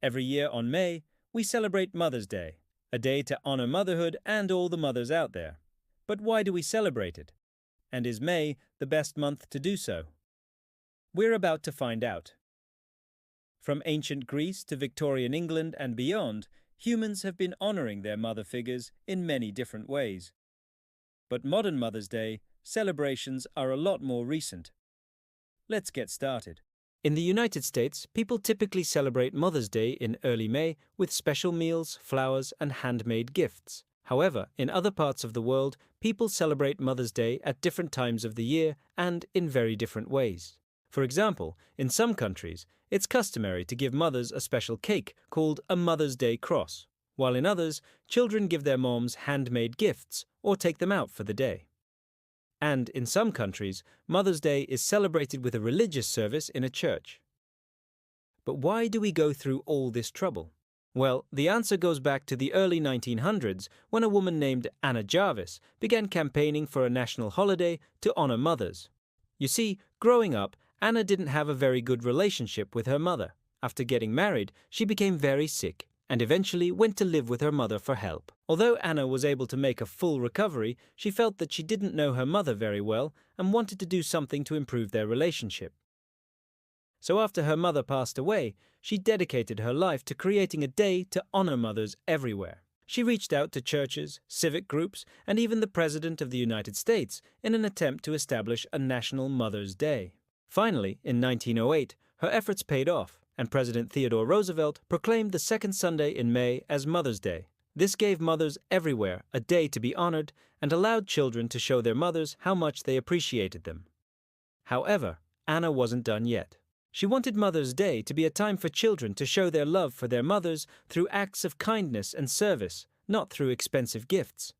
Every year on May, we celebrate Mother's Day, a day to honor motherhood and all the mothers out there. But why do we celebrate it? And is May the best month to do so? We're about to find out. From ancient Greece to Victorian England and beyond, humans have been honoring their mother figures in many different ways. But modern Mother's Day celebrations are a lot more recent. Let's get started. In the United States, people typically celebrate Mother's Day in early May with special meals, flowers, and handmade gifts. However, in other parts of the world, people celebrate Mother's Day at different times of the year and in very different ways. For example, in some countries, it's customary to give mothers a special cake called a Mother's Day cross, while in others, children give their moms handmade gifts or take them out for the day. And in some countries, Mother's Day is celebrated with a religious service in a church. But why do we go through all this trouble? Well, the answer goes back to the early 1900s when a woman named Anna Jarvis began campaigning for a national holiday to honor mothers. You see, growing up, Anna didn't have a very good relationship with her mother. After getting married, she became very sick and eventually went to live with her mother for help. Although Anna was able to make a full recovery, she felt that she didn't know her mother very well and wanted to do something to improve their relationship. So after her mother passed away, she dedicated her life to creating a day to honor mothers everywhere. She reached out to churches, civic groups, and even the President of the United States in an attempt to establish a National Mother's Day. Finally, in 1908, her efforts paid off, and President Theodore Roosevelt proclaimed the second Sunday in May as Mother's Day. This gave mothers everywhere a day to be honored and allowed children to show their mothers how much they appreciated them. However, Anna wasn't done yet. She wanted Mother's Day to be a time for children to show their love for their mothers through acts of kindness and service, not through expensive gifts.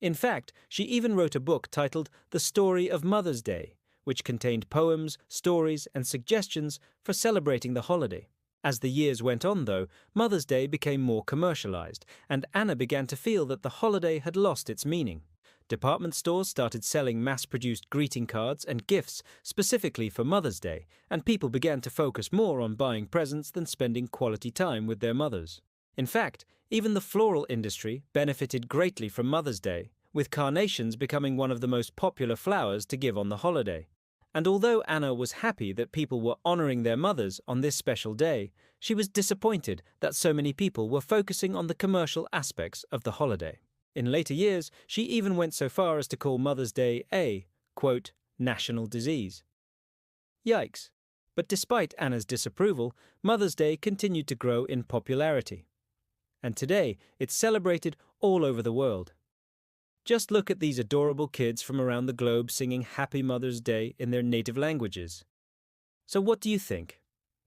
In fact, she even wrote a book titled The Story of Mother's Day, which contained poems, stories, and suggestions for celebrating the holiday. As the years went on, though, Mother's Day became more commercialized, and Anna began to feel that the holiday had lost its meaning. Department stores started selling mass-produced greeting cards and gifts specifically for Mother's Day, and people began to focus more on buying presents than spending quality time with their mothers. In fact, even the floral industry benefited greatly from Mother's Day, with carnations becoming one of the most popular flowers to give on the holiday. And although Anna was happy that people were honoring their mothers on this special day, she was disappointed that so many people were focusing on the commercial aspects of the holiday. In later years, she even went so far as to call Mother's Day a, quote, national disease. Yikes. But despite Anna's disapproval, Mother's Day continued to grow in popularity. And today, it's celebrated all over the world. Just look at these adorable kids from around the globe singing Happy Mother's Day in their native languages. So what do you think?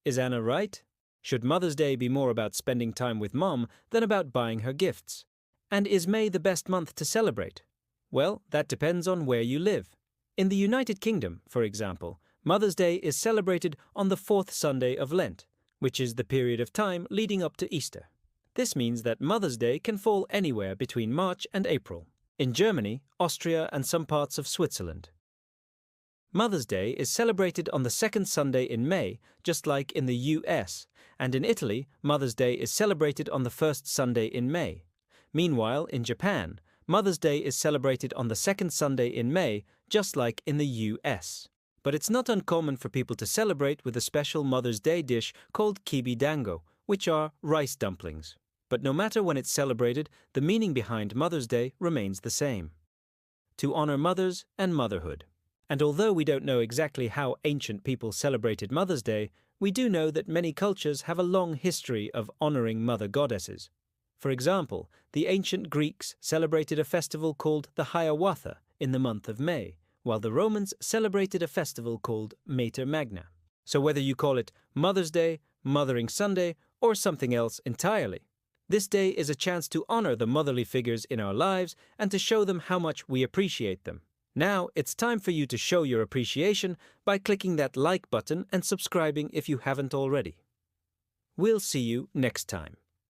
Is Anna right? Should Mother's Day be more about spending time with Mom than about buying her gifts? And is May the best month to celebrate? Well, that depends on where you live. In the United Kingdom, for example, Mother's Day is celebrated on the fourth Sunday of Lent, which is the period of time leading up to Easter. This means that Mother's Day can fall anywhere between March and April. In Germany, Austria, and some parts of Switzerland. Mother's Day is celebrated on the second Sunday in May, just like in the US, and in Italy, Mother's Day is celebrated on the first Sunday in May. Meanwhile, in Japan, Mother's Day is celebrated on the second Sunday in May, just like in the US. But it's not uncommon for people to celebrate with a special Mother's Day dish called kibidango, which are rice dumplings. But no matter when it's celebrated, the meaning behind Mother's Day remains the same: to honor mothers and motherhood. And although we don't know exactly how ancient people celebrated Mother's Day, we do know that many cultures have a long history of honoring mother goddesses. For example, the ancient Greeks celebrated a festival called the Hiawatha in the month of May, while the Romans celebrated a festival called Mater Magna. So whether you call it Mother's Day, Mothering Sunday, or something else entirely, this day is a chance to honor the motherly figures in our lives and to show them how much we appreciate them. Now, it's time for you to show your appreciation by clicking that like button and subscribing if you haven't already. We'll see you next time.